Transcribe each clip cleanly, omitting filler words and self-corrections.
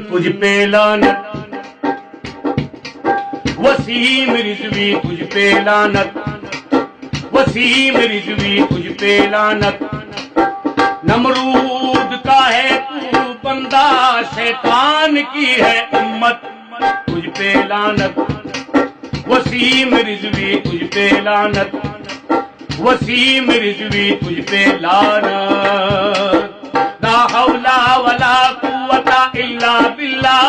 تجھ پہ لعنت، وسیم رضوی تجھ پہ لعنت، وسیم رضوی تجھ پہ لعنت، نمرود کا ہے تو بندہ، شیطان کی ہے امت، تجھ پہ لعنت، وسیم رضوی تجھ پہ لعنت، وسیم رضوی تجھ پہ لعنت، لا حول ولا قوت الا باللہ،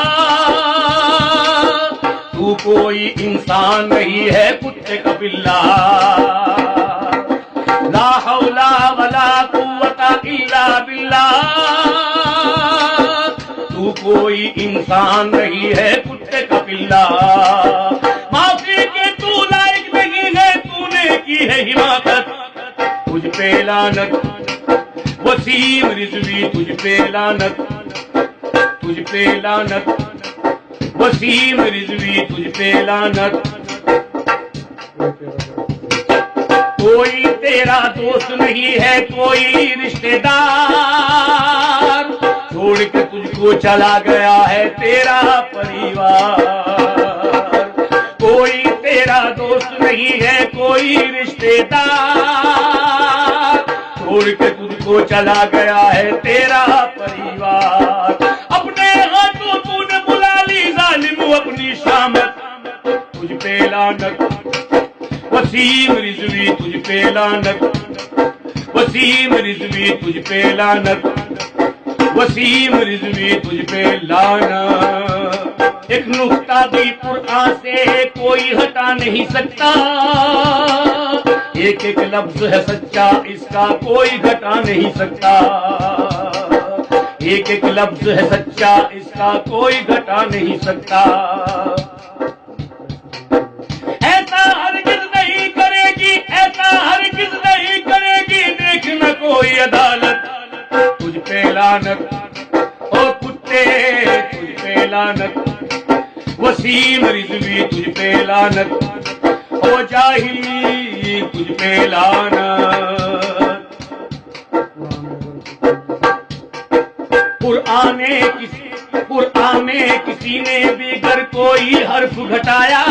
تو کوئی انسان نہیں ہے کتے کا بلا، لا حول ولا قوت الا باللہ، تو کوئی انسان نہیں ہے کتے کا بلا، معافی کے تو لائق نہیں ہے، تو نے کی ہے حماقت، تجھ پہ لعنت، وسیم رضوی تجھ پہ لعنت، تجھ پہ لعنت، وسیم رضوی تجھ پہ لعنت، کوئی تیرا دوست نہیں ہے کوئی رشتہ دار، چھوڑ کے تجھ کو چلا گیا ہے تیرا پریوار، کوئی تیرا دوست نہیں ہے کوئی رشتہ دار، چھوڑ کے تجھ کو چلا گیا ہے تیرا پریوار، اپنے ہاتھوں تو نے بلا لی ظالم اپنی شامت، تجھ پہ لعنت، وسیم رضوی تجھ پہ لعنت، وسیم رضوی تجھ پہ لعنت، وسیم رضوی تجھ پہ لعنت، ایک نقطہ بھی قرآن سے کوئی ہٹا نہیں سکتا، ایک ایک لفظ ہے سچا اس کا کوئی گھٹا نہیں سکتا، ایک ایک لفظ ہے سچا اس کا کوئی گھٹا نہیں سکتا، ایسا ہرگز نہیں کرے گی، ایسا ہرگز نہیں کرے گی دیکھنا کوئی عدالت، تجھ پہ لعنت، او کتے تجھ پہ لعنت، وسیم رضوی تجھ پہ لعنت، او جاہلی تجھ پہ لعنت، قرآن میں کسی نے بھی گر کوئی حرف گھٹایا،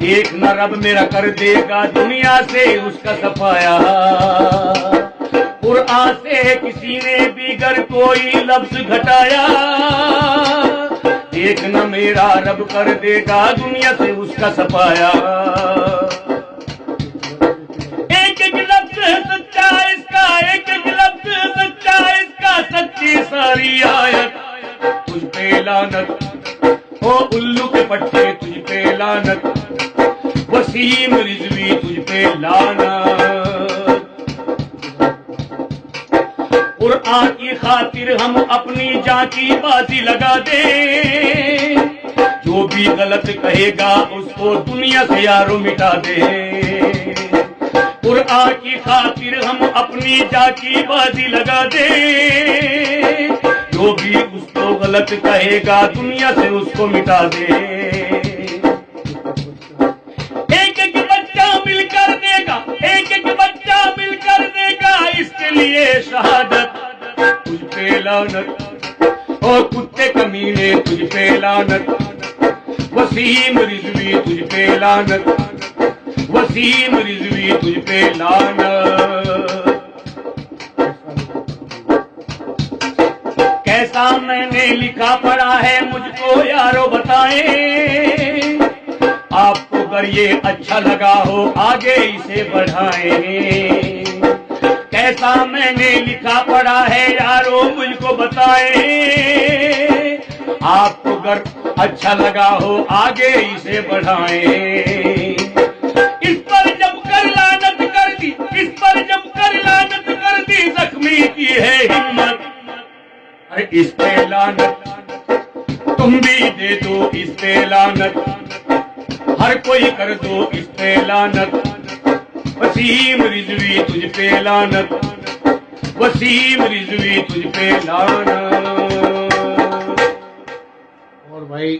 دیکھنا رب میرا کر دے گا دنیا سے اس کا صفایا، قرآن سے کسی نے بھی گر کوئی لفظ گھٹایا، دیکھنا میرا رب کر دے گا دنیا سے اس کا صفایا، ایک ایک لفظ ہے سچا اس کا، ایک ایک لفظ ہے سچا اس کا، سچی ساری آیت، تجھ پہ لعنت، او الو کے پٹھے تجھ پہ لعنت، وسیم رضوی تجھ پہ لعنت، قرآن کی خاطر ہم اپنی جان کی بازی لگا دیں، جو بھی غلط کہے گا اس کو دنیا سے یارو مٹا دیں، قرآن کی خاطر ہم اپنی جان کی بازی لگا دیں، جو بھی اس کو غلط کہے گا دنیا سے اس کو مٹا دیں، ایک ایک بچہ مل کر دے گا، ایک ایک بچہ مل کر دے گا اس کے لیے شہادت، تجھ پہ لعنت، اور کتے کمینے تجھ پہ لعنت، وسیم رضوی تجھ پہ لعنت، وسیم رضوی تجھ پہ لعنت، کیسا میں نے لکھا پڑھا ہے مجھ کو یارو بتائیں، آپ کو اگر یہ اچھا لگا ہو آگے اسے بڑھائیں، کیسا میں نے لکھا پڑھا ہے یارو مجھ کو بتائیں، آپ کو اگر اچھا لگا ہو آگے اسے بڑھائیں، اس پر جب کر لعنت کر دی، اس پر جب کر لعنت کر دی، زخمی کی ہے ہمت، ارے اس پہ لعنت، تم بھی دے دو اس پہ لعنت، ہر کوئی کر دو اس پہ لعنت، وسیم رضوی تجھ پہ لعنت، وسیم رضوی تجھ پہ لعنت، اور بھائی